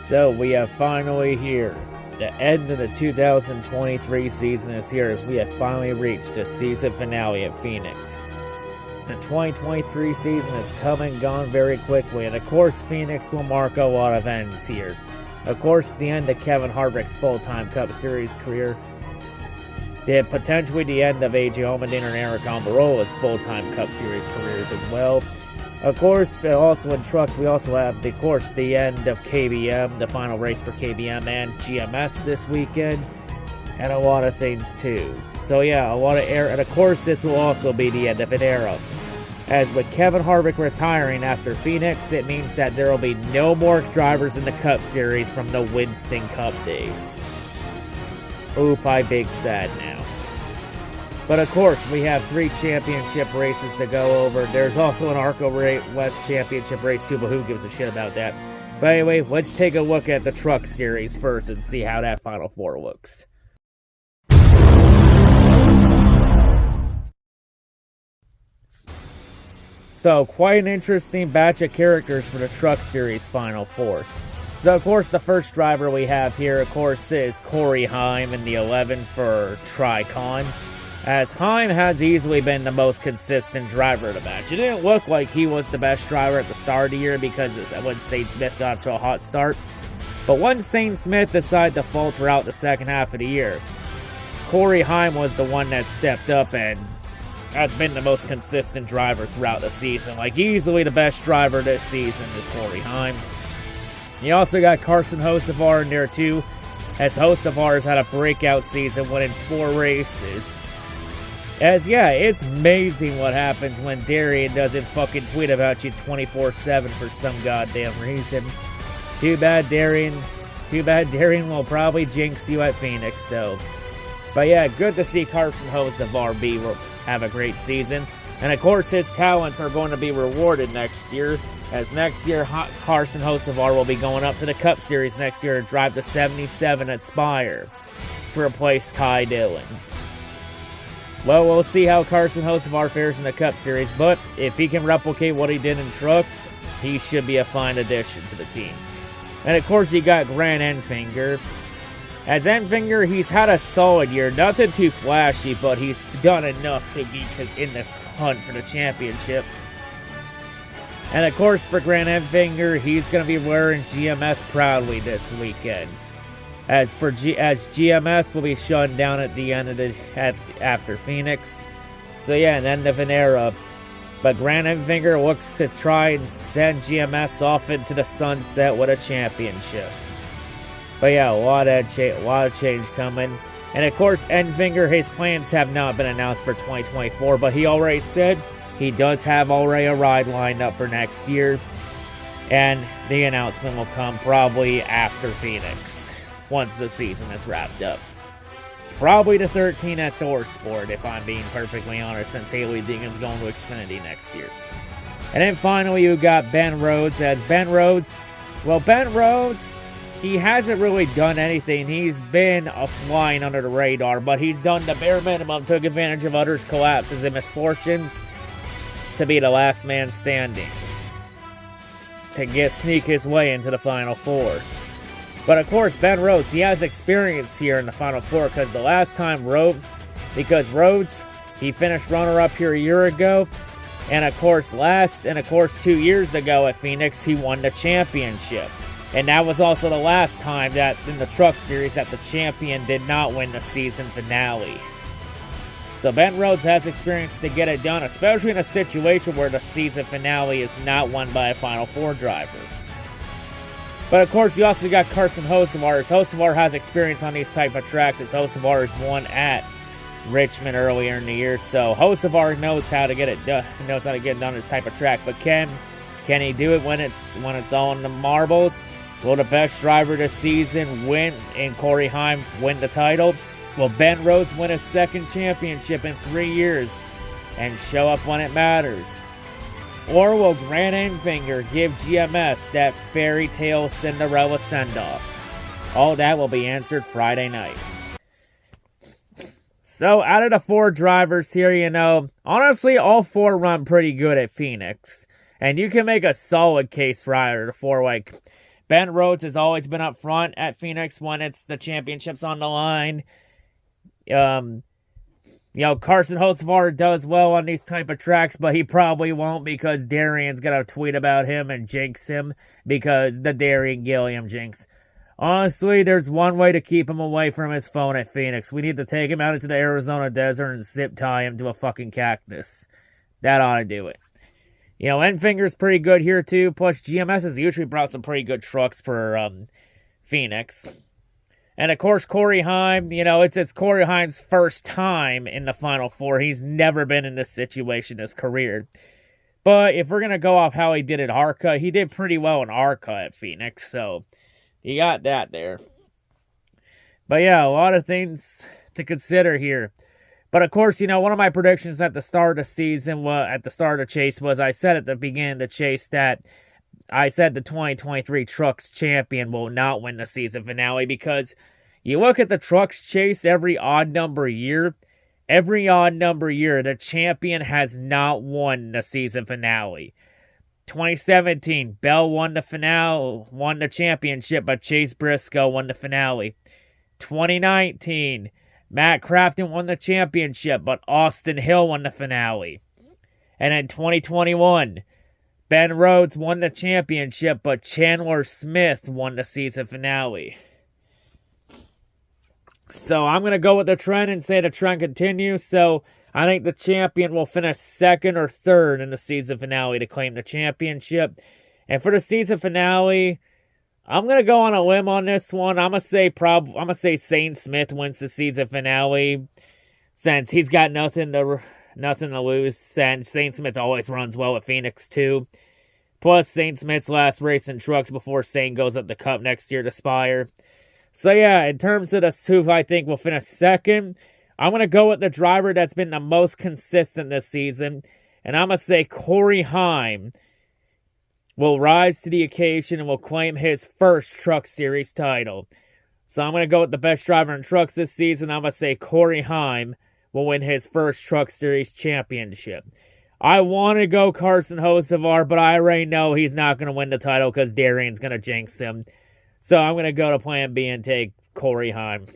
So we are finally here. The end of the 2023 season is here as we have finally reached the season finale at Phoenix. The 2023 season has come and gone very quickly, and of course Phoenix will mark a lot of ends here. Of course, the end of Kevin Harvick's full-time Cup Series career. Potentially the end of AJ Allmendinger and Eric Almirola's full-time Cup Series careers as well. Of course, also in trucks, we also have, of course, the end of KBM, the final race for KBM and GMS this weekend, and a lot of things too. So yeah, a lot of era, and of course, this will also be the end of an era. As with Kevin Harvick retiring after Phoenix, it means that there will be no more drivers in the Cup Series from the Winston Cup days. Oof, I'm big sad now. But of course, we have 3 championship races to go over. There's also an Arco West championship race too, but who gives a shit about that? But anyway, let's take a look at the Truck Series first and see how that Final Four looks. So, quite an interesting batch of characters for the Truck Series Final Four. So, of course, the first driver we have here, of course, is Corey Heim in the 11 for Tricon. As Heim has easily been the most consistent driver of the match. It didn't look like he was the best driver at the start of the year because when Shane Smith got to a hot start. But once Shane Smith decided to falter out the second half of the year, Corey Heim was the one that stepped up and has been the most consistent driver throughout the season. Like, easily the best driver this season is Corey Heim. You also got Carson Hocevar in there too, as Hocevar has had a breakout season, winning 4 races. As, yeah, it's amazing what happens when Darian doesn't fucking tweet about you 24/7 for some goddamn reason. Too bad Darian will probably jinx you at Phoenix, though. But yeah, good to see Carson Hocevar have a great season. And of course, his talents are going to be rewarded next year, as next year Carson Hocevar will be going up to the Cup Series next year to drive the 77 at Spire to replace Ty Dillon. Well, we'll see how Carson Hocevar fares in the Cup Series, but if he can replicate what he did in trucks, he should be a fine addition to the team. And of course, you got Grant Enfinger. As Enfinger, he's had a solid year, nothing too flashy, but he's done enough to be in the hunt for the championship. And of course, for Grant Enfinger, he's going to be wearing GMS proudly this weekend. As GMS will be shut down at the end of after Phoenix. So yeah, an end of an era. But Grant Enfinger looks to try and send GMS off into the sunset with a championship. But yeah, a lot of change coming. And of course, Enfinger, his plans have not been announced for 2024, but he already said he does have already a ride lined up for next year. And the announcement will come probably after Phoenix, once the season is wrapped up. Probably the 13 at ThorSport, if I'm being perfectly honest, since Haley Deegan's going to Xfinity next year. And then finally, you got Ben Rhodes. As Ben Rhodes, he hasn't really done anything. He's been flying under the radar, but he's done the bare minimum, took advantage of others' collapses and misfortunes to be the last man standing, to sneak his way into the Final Four. But of course, Ben Rhodes, he has experience here in the Final Four, because the last time Rhodes, he finished runner-up here a year ago, and of course 2 years ago at Phoenix, he won the championship. And that was also the last time that in the Truck Series that the champion did not win the season finale. So Ben Rhodes has experience to get it done, especially in a situation where the season finale is not won by a Final Four driver. But of course, you also got Carson Hocevar. Hocevar has experience on these type of tracks, as Hocevar has won at Richmond earlier in the year. So Hocevar knows how to get it done. He knows how to get it done on this type of track. But can he do it when it's all in the marbles? Will the best driver this season win and Corey Heim win the title? Will Ben Rhodes win his second championship in 3 years and show up when it matters? Or will Grant Enfinger give GMS that fairy tale Cinderella send-off? All that will be answered Friday night. So, out of the 4 drivers here, honestly, all 4 run pretty good at Phoenix. And you can make a solid case for either of the 4. Like, Ben Rhodes has always been up front at Phoenix when it's the championships on the line. Carson Hocevar does well on these type of tracks, but he probably won't because Darian's going to tweet about him and jinx him because the Darian Gilliam jinx. Honestly, there's one way to keep him away from his phone at Phoenix. We need to take him out into the Arizona desert and zip tie him to a fucking cactus. That ought to do it. Enfinger's pretty good here too. Plus, GMS has usually brought some pretty good trucks for Phoenix. And of course, Corey Heim, it's Corey Heim's first time in the Final Four. He's never been in this situation in his career. But if we're going to go off how he did at ARCA, he did pretty well in ARCA at Phoenix. So, you got that there. But yeah, a lot of things to consider here. But of course, one of my predictions at the start of the season, at the start of the chase, was I said at the beginning of the chase that I said the 2023 Trucks champion will not win the season finale because you look at the Trucks chase every odd number year, the champion has not won the season finale. 2017, Bell won the championship, but Chase Briscoe won the finale. 2019, Matt Crafton won the championship, but Austin Hill won the finale. And in 2021, Ben Rhodes won the championship, but Chandler Smith won the season finale. So I'm going to go with the trend and say the trend continues. So I think the champion will finish second or third in the season finale to claim the championship. And for the season finale, I'm going to go on a limb on this one. I'm going to say Shane Smith wins the season finale since he's got nothing to lose. And Shane Smith always runs well at Phoenix too. Plus, Shane Smith's last race in trucks before Shane goes up the Cup next year to Spire. So yeah, in terms of the who I think will finish second, I'm going to go with the driver that's been the most consistent this season. And I'm going to say Corey Heim will rise to the occasion and will claim his first Truck Series title. So I'm going to go with the best driver in trucks this season. I'm going to say Corey Heim will win his first Truck Series championship. I want to go Carson Hocevar, but I already know he's not going to win the title because Darian's going to jinx him. So I'm going to go to plan B and take Corey Heim.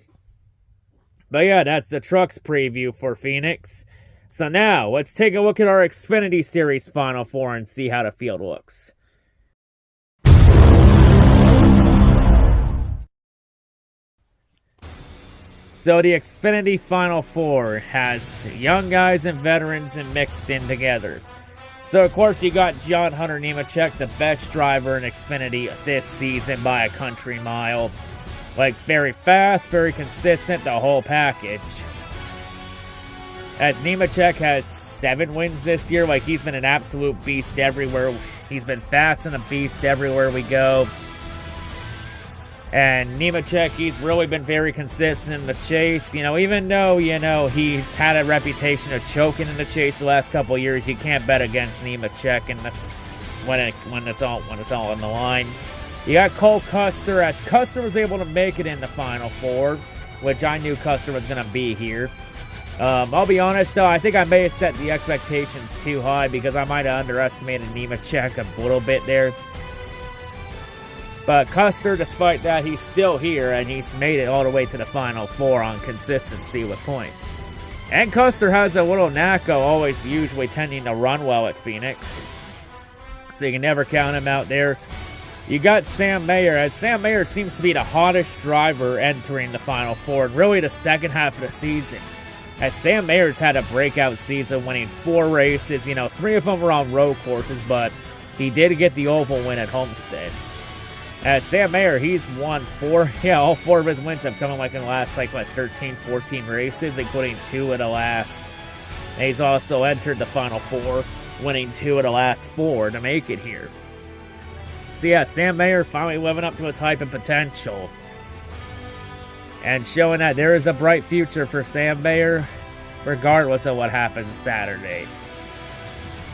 But yeah, that's the Trucks preview for Phoenix. So now, let's take a look at our Xfinity Series Final Four and see how the field looks. So the Xfinity Final Four has young guys and veterans and mixed in together. So of course you got John Hunter Nemechek, the best driver in Xfinity this season by a country mile. Very fast, very consistent, the whole package. As Nemechek has 7 wins this year, he's been an absolute beast everywhere. He's been fast and a beast everywhere we go. And Nemechek, he's really been very consistent in the chase. Even though, he's had a reputation of choking in the chase the last couple of years, you can't bet against Nemechek when it's all on the line. You got Cole Custer, as Custer was able to make it in the Final Four, which I knew Custer was going to be here. I'll be honest, though, I think I may have set the expectations too high because I might have underestimated Nemechek a little bit there. But Custer, despite that, he's still here, and he's made it all the way to the Final Four on consistency with points. And Custer has a little knack of always usually tending to run well at Phoenix. So you can never count him out there. You got Sam Mayer, as Sam Mayer seems to be the hottest driver entering the Final Four, and really the second half of the season. As Sam Mayer's had a breakout season, winning 4 races, 3 of them were on road courses, but he did get the oval win at Homestead. As Sam Mayer, he's won all 4 of his wins have come in in the last 13, 14 races, including 2 of the last. And he's also entered the Final Four, winning 2 of the last 4 to make it here. So yeah, Sam Mayer finally living up to his hype and potential. And showing that there is a bright future for Sam Mayer, regardless of what happens Saturday.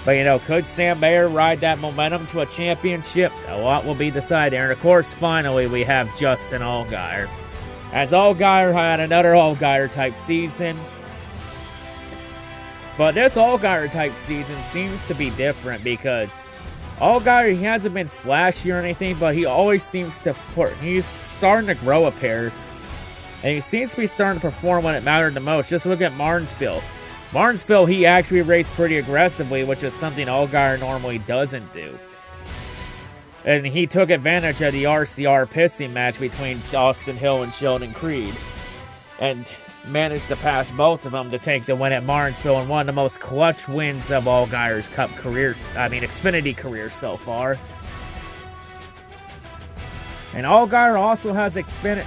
But, could Sam Mayer ride that momentum to a championship? A lot will be decided. And, of course, finally, we have Justin Allgaier. As Allgaier had another Allgaier-type season. But this Allgaier-type season seems to be different because Allgaier, he hasn't been flashy or anything, but he always seems to he's starting to grow a pair. And he seems to be starting to perform when it mattered the most. Just look at Martinsville. Martinsville, he actually raced pretty aggressively, which is something Allgaier normally doesn't do. And he took advantage of the RCR pissing match between Austin Hill and Sheldon Creed. And managed to pass both of them to take the win at Martinsville and one of the most clutch wins of Allgaier's Cup career, Xfinity career so far. And Allgaier also has great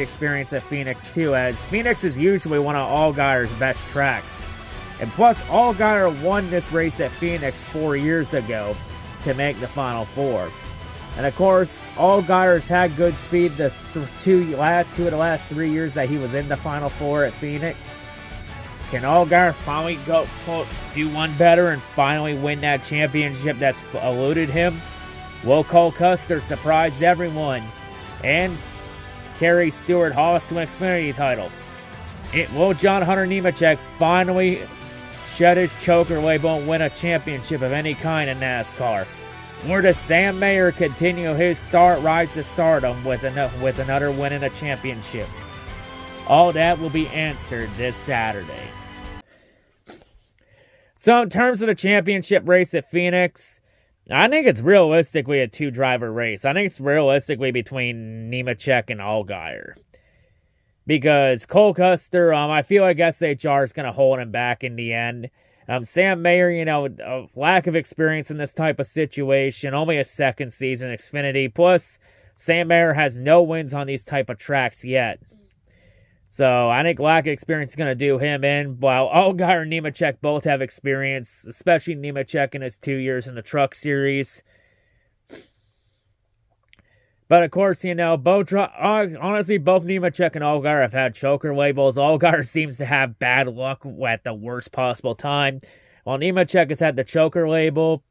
experience at Phoenix too, as Phoenix is usually one of Allgaier's best tracks. And plus, Allgaier won this race at Phoenix 4 years ago to make the Final Four. And of course, Allgaier's had good speed the two of the last 3 years that he was in the Final Four at Phoenix. Can Allgaier finally do one better and finally win that championship that's eluded him? Will Cole Custer surprise everyone and carry Stewart Haas to an Xfinity title? Will John Hunter Nemechek finally shed his choker label and win a championship of any kind in NASCAR? Or does Sam Mayer continue his rise to stardom with another win in a championship? All that will be answered this Saturday. So in terms of the championship race at Phoenix, I think it's realistically a two-driver race. I think it's realistically between Nemechek and Allgaier. Because Cole Custer, I feel like SHR is going to hold him back in the end. Sam Mayer, a lack of experience in this type of situation, only a second season Xfinity. Plus, Sam Mayer has no wins on these type of tracks yet. So, I think lack of experience is going to do him in, while Allgaier and Nemechek both have experience, especially Nemechek in his 2 years in the Truck Series. But of course, honestly, both Nemechek and Allgaier have had choker labels. Allgaier seems to have bad luck at the worst possible time, while Nemechek has had the choker label.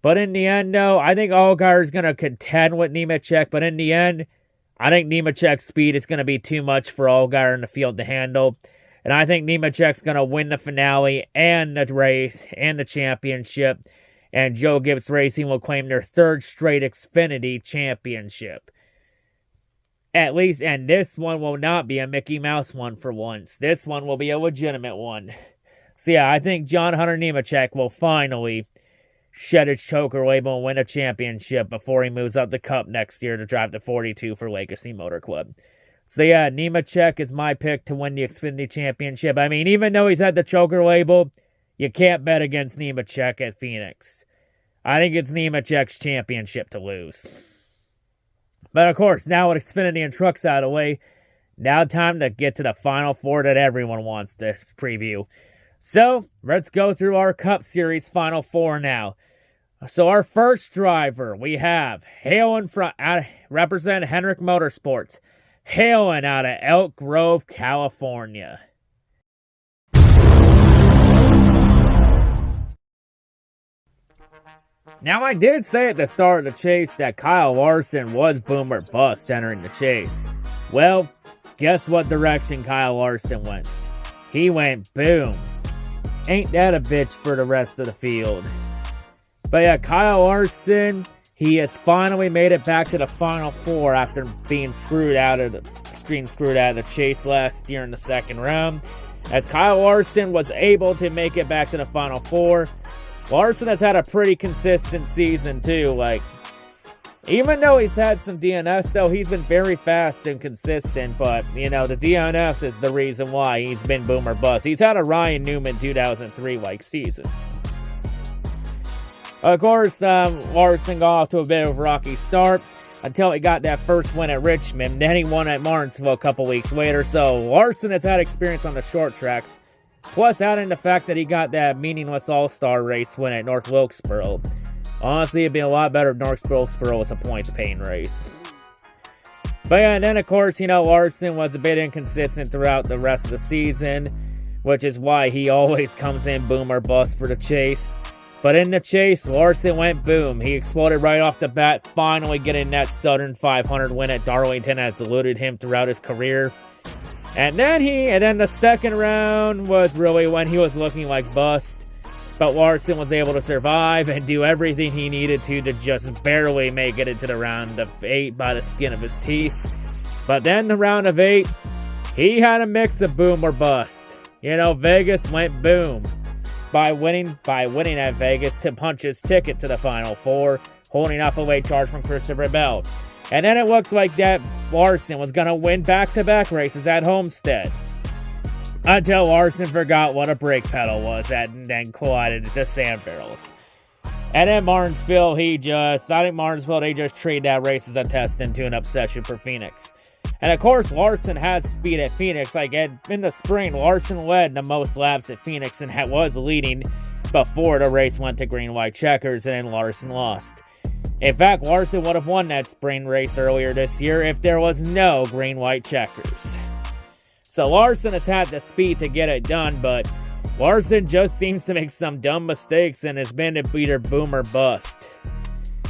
But in the end, though, I think Allgaier is going to contend with Nemechek. But in the end, I think Nemechek's speed is going to be too much for Allgaier in the field to handle. And I think Nemechek's going to win the finale and the race and the championship. And Joe Gibbs Racing will claim their third straight Xfinity championship. At least, and this one will not be a Mickey Mouse one for once. This one will be a legitimate one. So yeah, I think John Hunter Nemechek will finally shed his choker label and win a championship before he moves up the Cup next year to drive the 42 for Legacy Motor Club. So yeah, Nemechek is my pick to win the Xfinity championship. I mean, even though he's had the choker label, you can't bet against Nemechek at Phoenix. I think it's Nemechek's championship to lose. But of course, now with Xfinity and trucks out of the way, now time to get to the Final Four that everyone wants to preview. So, let's go through our Cup Series Final Four now. So our first driver, we have represent Hendrick Motorsports, hailing out of Elk Grove, California. Now, I did say at the start of the chase that Kyle Larson was boom or bust entering the chase. Well, guess what direction Kyle Larson went? He went boom. Ain't that a bitch for the rest of the field? But yeah, Kyle Larson, he has finally made it back to the Final Four after being screwed out of the chase last year in the second round. As Kyle Larson was able to make it back to the Final Four. Larson has had a pretty consistent season too. Even though he's had some DNFs, though, he's been very fast and consistent. But, the DNFs is the reason why he's been boom or bust. He's had a Ryan Newman 2003-like season. Of course, Larson got off to a bit of a rocky start until he got that first win at Richmond. Then he won at Martinsville a couple weeks later. So, Larson has had experience on the short tracks. Plus, adding the fact that he got that meaningless All-Star race win at North Wilkesboro. Honestly, it'd be a lot better if North Wilkesboro was a points-paying race. But yeah, and then of course, Larson was a bit inconsistent throughout the rest of the season, which is why he always comes in boom or bust for the chase. But in the chase, Larson went boom. He exploded right off the bat, finally getting that Southern 500 win at Darlington that's eluded him throughout his career. And then the second round was really when he was looking like bust. but Larson was able to survive and do everything he needed to just barely make it into the round of 8 by the skin of his teeth. But then the round of 8, he had a mix of boom or bust. You know, Vegas went boom by winning at Vegas to punch his ticket to the Final Four, holding off a late charge from Christopher Bell. And then it looked like that Larson was going to win back-to-back races at Homestead. Until Larson forgot what a brake pedal was and then collided into sand barrels. And at Martinsville, he just treated that race as a test and tune-up session for Phoenix. And of course, Larson has speed at Phoenix. Like in the spring, Larson led the most laps at Phoenix and was leading before the race went to green-white checkers, and then Larson lost. In fact, Larson would have won that spring race earlier this year if there was no green-white checkers. So Larson has had the speed to get it done, but Larson just seems to make some dumb mistakes and has been either boom or bust.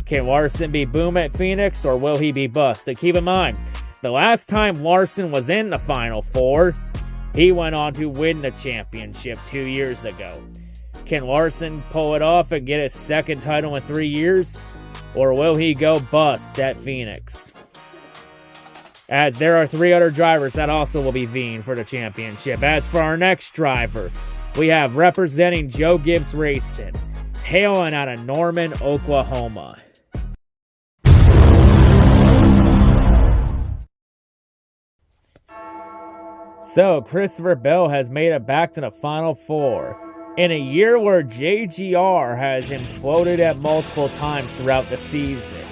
Can Larson be boom at Phoenix, or will he be bust? And keep in mind, the last time Larson was in the Final Four, he went on to win the championship 2 years ago. Can Larson pull it off and get his second title in 3 years? Or will he go bust at Phoenix? As there are 3 other drivers that also will be vying for the championship. As for our next driver, we have representing Joe Gibbs Racing, hailing out of Norman, Oklahoma. So, Christopher Bell has made it back to the Final Four. In a year where JGR has imploded at multiple times throughout the season.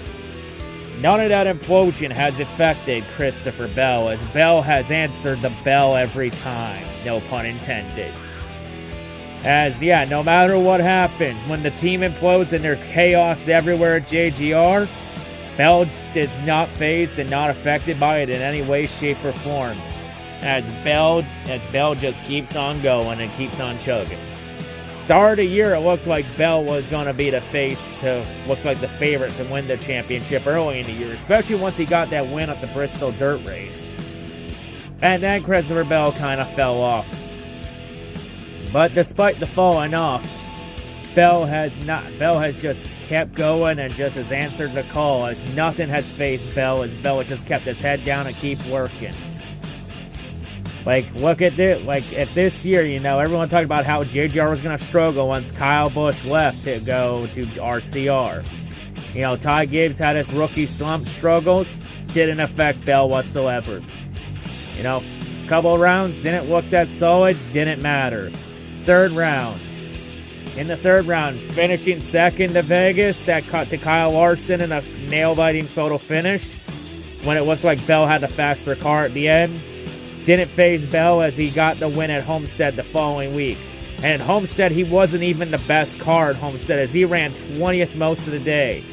None of that implosion has affected Christopher Bell, as Bell has answered the bell every time, no pun intended. As, no matter what happens, when the team implodes and there's chaos everywhere at JGR, Bell is not fazed and not affected by it in any way, shape, or form. As Bell just keeps on going and keeps on chugging. Start of the year, it looked like Bell was going to be the favorite to win the championship early in the year, especially once he got that win at the Bristol Dirt Race. And then Christopher Bell kind of fell off. But despite the falling off, Bell has just kept going and just has answered the call, as nothing has faced Bell, as Bell has just kept his head down and keep working. Like, look at this. Like, at this year, everyone talked about how JGR was going to struggle once Kyle Busch left to go to RCR. Ty Gibbs had his rookie slump struggles. Didn't affect Bell whatsoever. Couple of rounds, didn't look that solid. Didn't matter. Third round. In the third round, finishing second to Vegas, that cut to Kyle Larson in a nail-biting photo finish. When it looked like Bell had the faster car at the end. Didn't faze Bell as he got the win at Homestead the following week. And at Homestead, he wasn't even the best car at Homestead, as he ran 20th most of the day.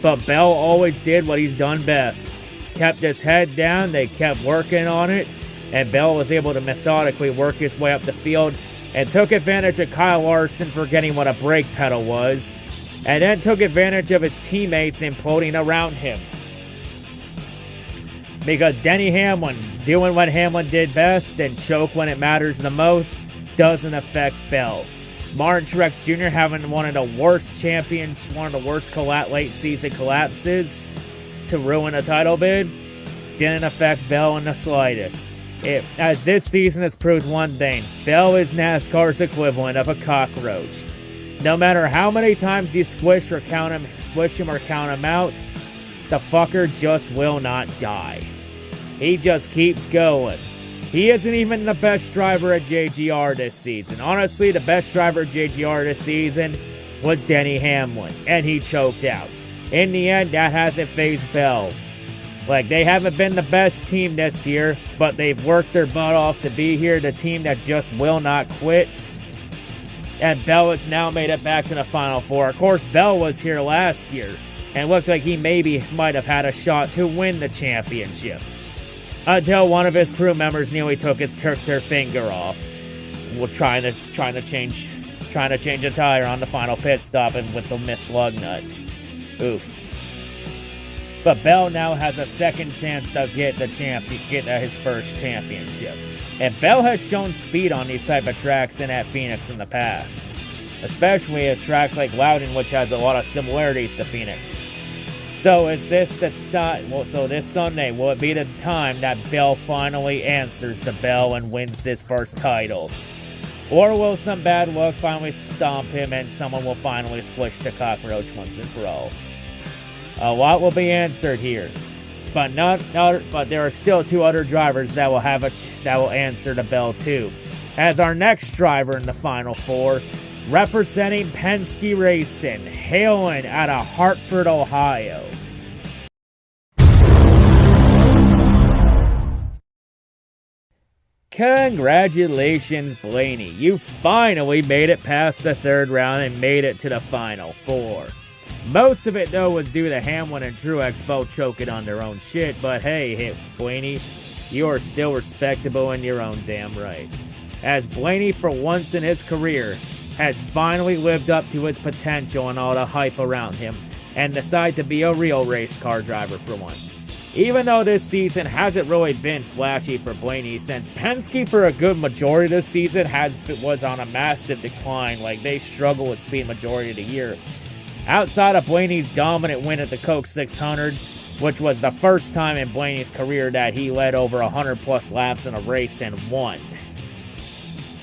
But Bell always did what he's done best. Kept his head down, they kept working on it, and Bell was able to methodically work his way up the field and took advantage of Kyle Larson forgetting what a brake pedal was, and then took advantage of his teammates imploding around him. Because Denny Hamlin, doing what Hamlin did best and choke when it matters the most, doesn't affect Bell. Martin Truex Jr. having one of the worst late season collapses to ruin a title bid, didn't affect Bell in the slightest. As this season has proved one thing, Bell is NASCAR's equivalent of a cockroach. No matter how many times you squish him or count him out, the fucker just will not die. He just keeps going. He isn't even the best driver at JGR this season. Honestly, the best driver at JGR this season was Denny Hamlin, and he choked out. In the end, that hasn't fazed Bell. They haven't been the best team this year, but they've worked their butt off to be here, the team that just will not quit. And Bell has now made it back to the Final Four. Of course, Bell was here last year, and looked like he might have had a shot to win the championship. Until one of his crew members nearly took their finger off, trying to change a tire on the final pit stop and with the missed lug nut. Oof. But Bell now has a second chance to get his first championship. And Bell has shown speed on these type of tracks and at Phoenix in the past. especially at tracks like Loudon, which has a lot of similarities to Phoenix. So is this the time? Well, so this Sunday, will it be the time that Bell finally answers the bell and wins his first title? Or will some bad luck finally stomp him and someone will finally squish the cockroach once and for all? A lot will be answered here, but but there are still 2 other drivers that will answer the bell too. As our next driver in the Final Four, representing Penske Racing, hailing out of Hartford, Ohio. Congratulations, Blaney. You finally made it past the 3rd round and made it to the Final Four. Most of it, though, was due to Hamlin and Truex both choking on their own shit, but hey, Blaney, you are still respectable in your own damn right. As Blaney, for once in his career, has finally lived up to his potential and all the hype around him, and decided to be a real race car driver for once. Even though this season hasn't really been flashy for Blaney, since Penske for a good majority of the season was on a massive decline, like they struggle with speed majority of the year. Outside of Blaney's dominant win at the Coke 600, which was the first time in Blaney's career that he led over 100 plus laps in a race and won.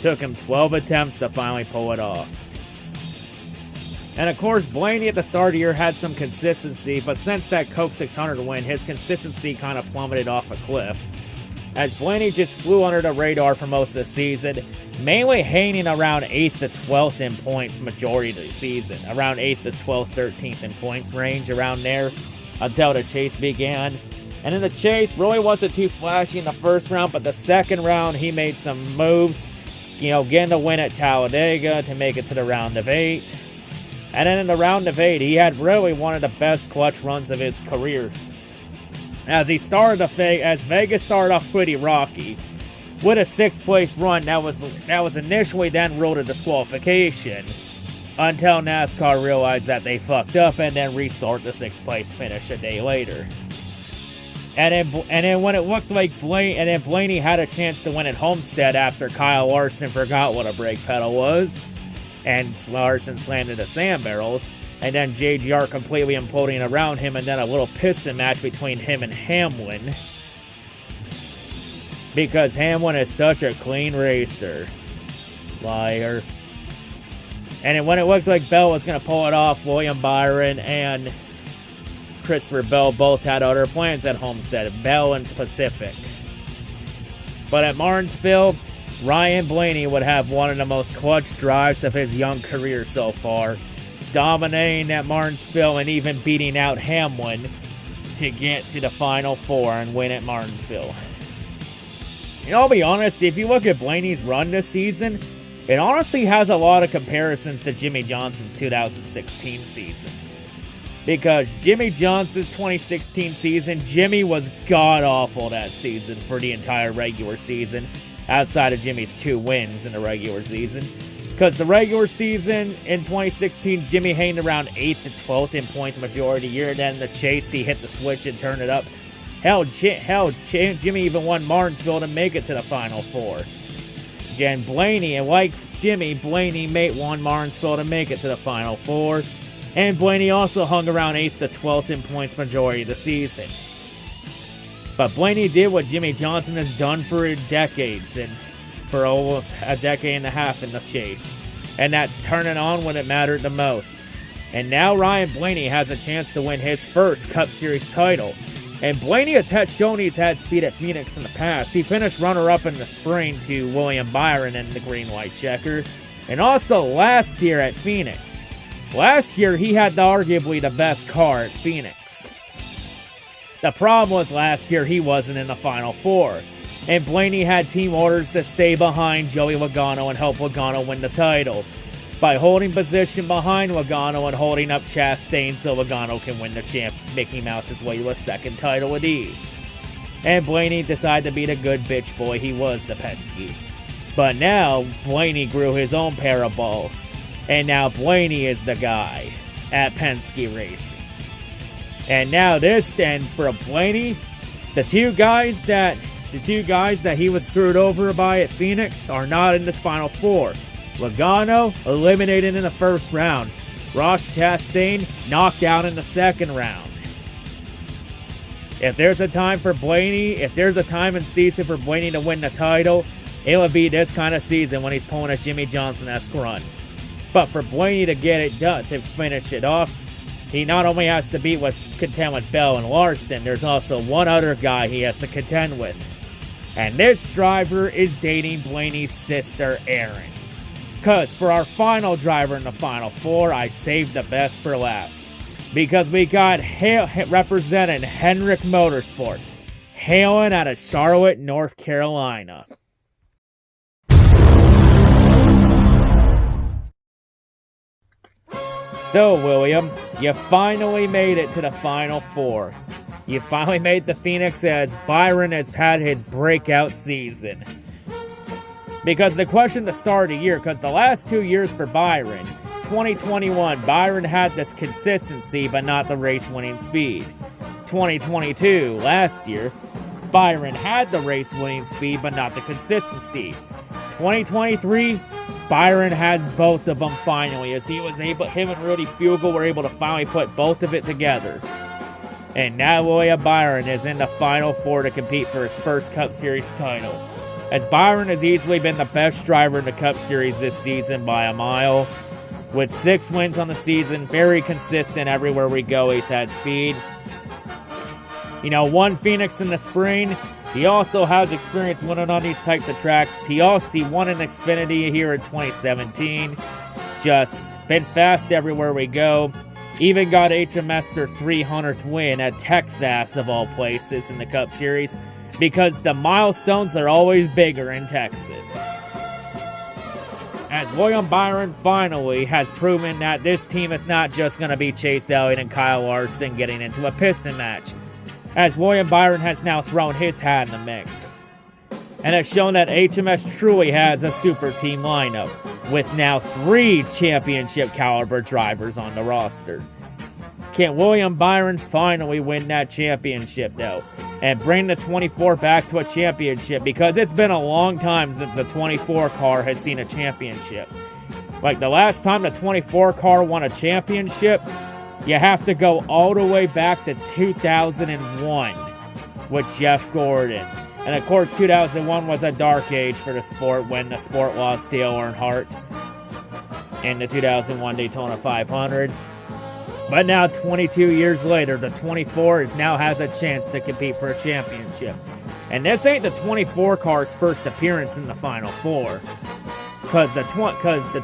Took him 12 attempts to finally pull it off. And of course, Blaney at the start of the year had some consistency, but since that Coke 600 win, his consistency kind of plummeted off a cliff. As Blaney just flew under the radar for most of the season, mainly hanging around 8th to 12th in points majority of the season, around 8th to 12th, 13th in points range, around there, until the chase began. And in the chase, really wasn't too flashy in the first round, but the second round, he made some moves, getting the win at Talladega to make it to the round of 8. And then in the round of 8, he had really one of the best clutch runs of his career. As Vegas started off pretty rocky, with a 6th place run that was initially then ruled a disqualification, until NASCAR realized that they fucked up and then restarted the 6th place finish a day later. And then when it looked like Blaney had a chance to win at Homestead after Kyle Larson forgot what a brake pedal was, and Larson slammed into sand barrels, and then JGR completely imploding around him, and then a little piston match between him and Hamlin. Because Hamlin is such a clean racer. Liar. And when it looked like Bell was going to pull it off, William Byron and Christopher Bell both had other plans at Homestead, Bell and Pacific. But at Martinsville, Ryan Blaney would have one of the most clutch drives of his young career so far, dominating at Martinsville and even beating out Hamlin to get to the Final Four and win at Martinsville. I'll be honest, if you look at Blaney's run this season, it honestly has a lot of comparisons to Jimmy Johnson's 2016 season. Because Jimmy Johnson's 2016 season, Jimmy was god-awful that season for the entire regular season, outside of Jimmy's 2 wins in the regular season. Because the regular season in 2016, Jimmy hanged around 8th to 12th in points majority of the year. Then in the chase, he hit the switch and turned it up. Hell, Jimmy even won Martinsville to make it to the Final Four. Again, Blaney, and like Jimmy, Blaney won Martinsville to make it to the Final Four. And Blaney also hung around 8th to 12th in points majority of the season. But Blaney did what Jimmy Johnson has done for decades, and for almost a decade and a half in the chase. And that's turning on when it mattered the most. And now Ryan Blaney has a chance to win his first Cup Series title. And Blaney has shown he's had speed at Phoenix in the past. He finished runner-up in the spring to William Byron in the green-white checker. And also last year at Phoenix. Last year, he had arguably the best car at Phoenix. The problem was last year he wasn't in the Final Four, and Blaney had team orders to stay behind Joey Logano and help Logano win the title, by holding position behind Logano and holding up Chastain so Logano can win the Mickey Mouse's way to a second title with ease. And Blaney decided to be the good bitch boy he was to Penske. But now, Blaney grew his own pair of balls. And now Blaney is the guy at Penske Racing. And now for Blaney, the two guys that he was screwed over by at Phoenix are not in the Final Four. Logano eliminated in the first round. Ross Chastain knocked out in the second round. If there's a time for Blaney, if there's a time in season for Blaney to win the title, it would be this kind of season when he's pulling a Jimmy Johnson-esque run. But for Blaney to get it done, to finish it off, he not only has to contend with Bell and Larson, there's also one other guy he has to contend with. And this driver is dating Blaney's sister, Erin. Because for our final driver in the Final Four, I saved the best for last. Because we got representing Hendrick Motorsports, hailing out of Charlotte, North Carolina. So, William, you finally made it to the Final Four. You finally made the Phoenix as Byron has had his breakout season. Because the question to start the year, because the last 2 years for Byron, 2021, Byron had this consistency but not the race-winning speed. 2022, last year, Byron had the race-winning speed but not the consistency. 2023, Byron has both of them finally, as him and Rudy Fugle were able to finally put both of it together. And now William Byron is in the Final Four to compete for his first Cup Series title. As Byron has easily been the best driver in the Cup Series this season by a mile. With 6 wins on the season, very consistent everywhere we go, he's had speed. Won Phoenix in the spring. He also has experience winning on these types of tracks. He won in Xfinity here in 2017. Just been fast everywhere we go. Even got HMS their 300th win at Texas, of all places, in the Cup Series. Because the milestones are always bigger in Texas. As William Byron finally has proven that this team is not just going to be Chase Elliott and Kyle Larson getting into a piston match. As William Byron has now thrown his hat in the mix. And has shown that HMS truly has a super team lineup, with now 3 championship caliber drivers on the roster. Can William Byron finally win that championship though, and bring the 24 back to a championship? Because it's been a long time since the 24 car has seen a championship. Like the last time the 24 car won a championship, you have to go all the way back to 2001 with Jeff Gordon. And of course 2001 was a dark age for the sport when the sport lost Dale Earnhardt in the 2001 Daytona 500. But now 22 years later, the 24 now has a chance to compete for a championship. And this ain't the 24 car's first appearance in the Final Four. Because the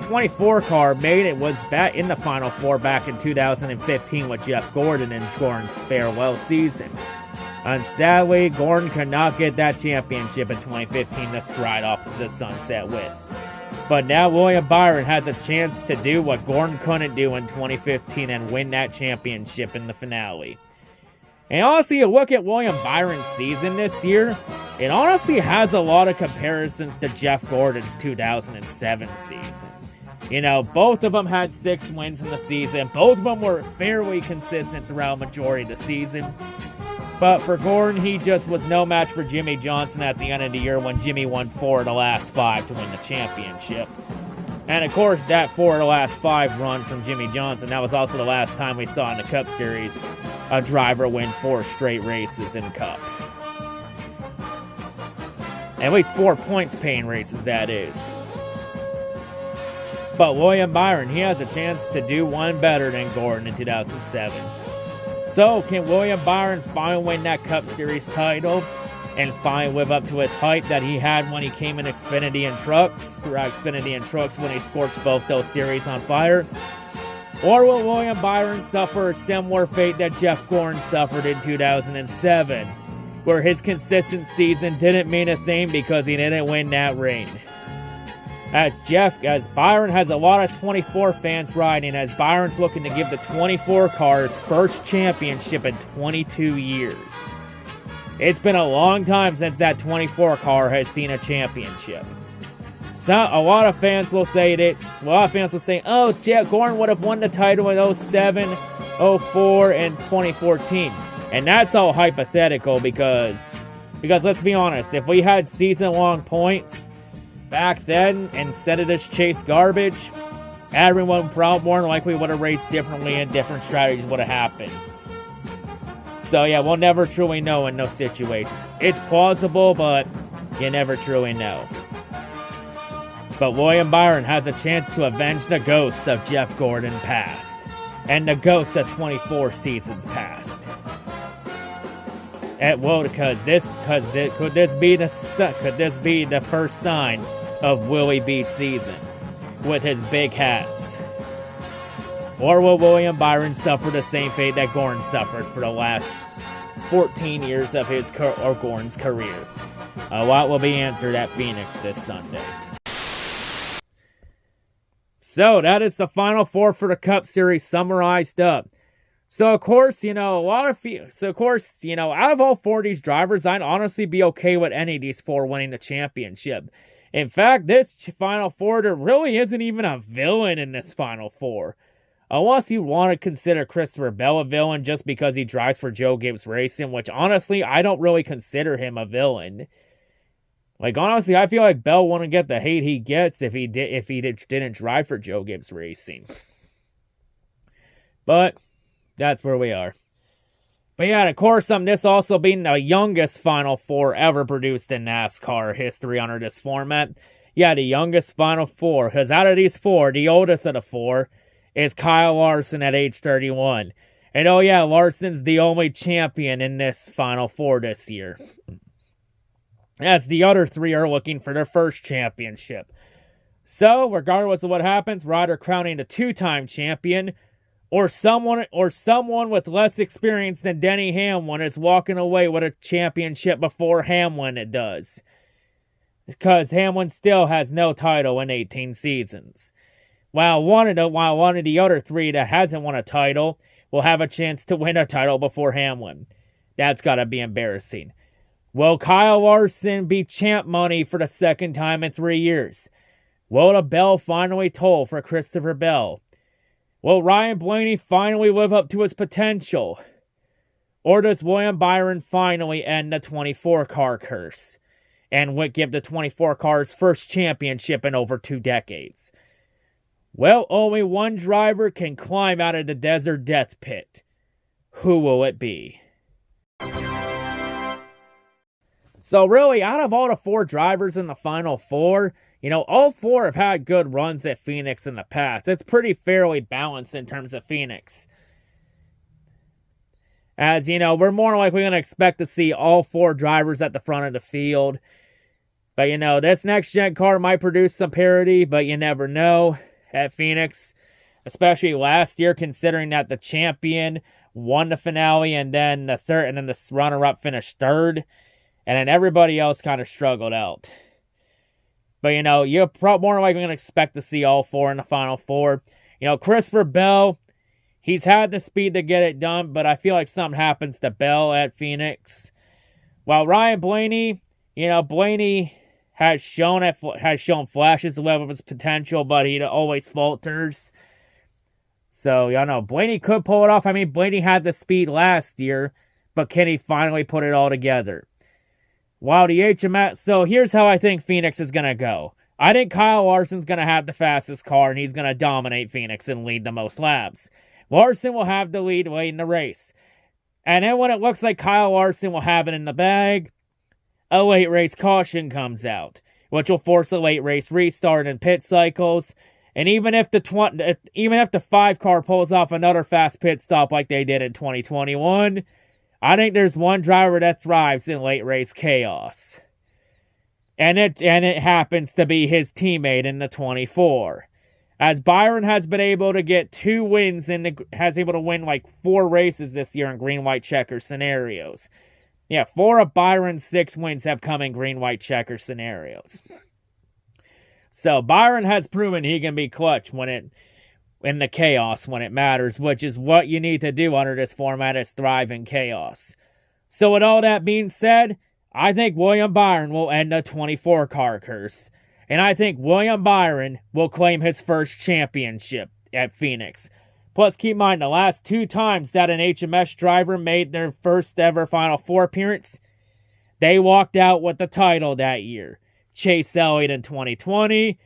24 car was back in the Final Four back in 2015 with Jeff Gordon in Gordon's farewell season. And sadly, Gordon could not get that championship in 2015 to ride off of the sunset with. But now William Byron has a chance to do what Gordon couldn't do in 2015 and win that championship in the finale. And honestly, you look at William Byron's season this year, it honestly has a lot of comparisons to Jeff Gordon's 2007 season. Both of them had 6 wins in the season. Both of them were fairly consistent throughout the majority of the season. But for Gordon, he just was no match for Jimmy Johnson at the end of the year when Jimmy won 4 of the last 5 to win the championship. And of course, that 4 of the last 5 run from Jimmy Johnson, that was also the last time we saw in the Cup Series a driver win 4 straight races in Cup. At least 4 points paying races, that is. But William Byron, he has a chance to do one better than Gordon in 2007. So, can William Byron finally win that Cup Series title and finally live up to his hype that he had when he came in Xfinity and Trucks, throughout Xfinity and Trucks when he scorched both those series on fire? Or will William Byron suffer a similar fate that Jeff Gordon suffered in 2007, where his consistent season didn't mean a thing because he didn't win that ring? As Byron has a lot of 24 fans riding, as Byron's looking to give the 24 car its first championship in 22 years. It's been a long time since that 24 car has seen a championship. So, a lot of fans will say, oh, Jeff Gordon would have won the title in 07, 04, and 2014. And that's all hypothetical because let's be honest, if we had season-long points, back then, instead of this chase garbage, everyone probably more than likely would have raced differently and different strategies would have happened. So yeah, we'll never truly know in those situations. It's plausible, but you never truly know. But William Byron has a chance to avenge the ghosts of Jeff Gordon past, and the ghosts of 24 seasons past. Well, could this be the first sign of Willie Beach season with his big hats? Or will William Byron suffer the same fate that Gordon suffered for the last 14 years of Gordon's career? A lot will be answered at Phoenix this Sunday. So that is the Final Four for the Cup Series summarized up. So, of course, out of all four of these drivers, I'd honestly be okay with any of these four winning the championship. In fact, this Final Four, there really isn't even a villain in this Final Four. Unless you want to consider Christopher Bell a villain just because he drives for Joe Gibbs Racing, which, honestly, I don't really consider him a villain. Like, honestly, I feel like Bell wouldn't get the hate he gets if he didn't drive for Joe Gibbs Racing. But that's where we are. But yeah, of course, this also being the youngest Final Four ever produced in NASCAR history under this format. Yeah, the youngest Final Four. Because out of these four, the oldest of the four is Kyle Larson at age 31. And oh yeah, Larson's the only champion in this Final Four this year. As the other three are looking for their first championship. So, regardless of what happens, we're either crowning the two-time champion, or someone with less experience than Denny Hamlin is walking away with a championship before Hamlin does. Because Hamlin still has no title in 18 seasons. While one of the other three that hasn't won a title will have a chance to win a title before Hamlin. That's gotta be embarrassing. Will Kyle Larson be champ money for the second time in 3 years? Will the bell finally toll for Christopher Bell? Will Ryan Blaney finally live up to his potential? Or does William Byron finally end the 24-car curse and give the 24 cars first championship in over 2 decades? Well, only one driver can climb out of the desert death pit. Who will it be? So really, out of all the 4 drivers in the Final Four, all 4 have had good runs at Phoenix in the past. It's pretty fairly balanced in terms of Phoenix. As, we're more likely going to expect to see all 4 drivers at the front of the field. But, this next-gen car might produce some parity, but you never know at Phoenix. Especially last year, considering that the champion won the finale and then the runner-up finished third. And then everybody else kind of struggled out. But, you're more likely going to expect to see all 4 in the Final Four. Christopher Bell, he's had the speed to get it done, but I feel like something happens to Bell at Phoenix. While Ryan Blaney, Blaney has shown flashes of his potential, but he always falters. So, Blaney could pull it off. I mean, Blaney had the speed last year, but can he finally put it all together? While the HMS, so here's how I think Phoenix is going to go. I think Kyle Larson's going to have the fastest car, and he's going to dominate Phoenix and lead the most laps. Larson will have the lead late in the race. And then when it looks like Kyle Larson will have it in the bag, a late race caution comes out, which will force a late race restart and pit cycles. And even if the 5 car pulls off another fast pit stop like they did in 2021, I think there's one driver that thrives in late race chaos. And it happens to be his teammate in the 24. As Byron has been able to get 2 wins has able to win like 4 races this year in green-white checker scenarios. Yeah, 4 of Byron's 6 wins have come in green-white checker scenarios. So Byron has proven he can be clutch in the chaos when it matters, which is what you need to do under this format, is thrive in chaos. So with all that being said, I think William Byron will end the 24-car curse. And I think William Byron will claim his first championship at Phoenix. Plus, keep in mind, the last 2 times that an HMS driver made their first ever Final Four appearance, they walked out with the title that year. Chase Elliott in 2020,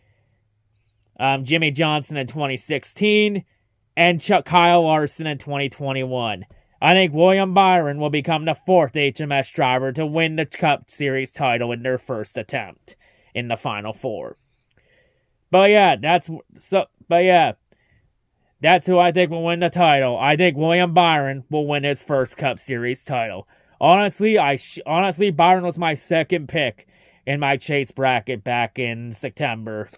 Jimmy Johnson in 2016, and Kyle Larson in 2021. I think William Byron will become the 4th HMS driver to win the Cup Series title in their first attempt in the Final Four. But yeah, that's who I think will win the title. I think William Byron will win his first Cup Series title. Honestly, Byron was my second pick in my Chase bracket back in September.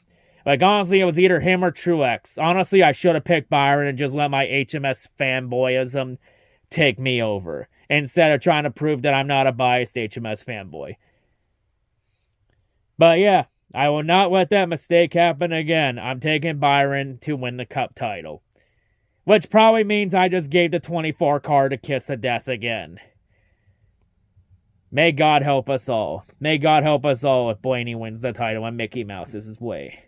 Like, honestly, it was either him or Truex. Honestly, I should have picked Byron and just let my HMS fanboyism take me over, instead of trying to prove that I'm not a biased HMS fanboy. But yeah, I will not let that mistake happen again. I'm taking Byron to win the Cup title. Which probably means I just gave the 24 card a kiss of death again. May God help us all. May God help us all if Blaney wins the title and Mickey Mouse is his way.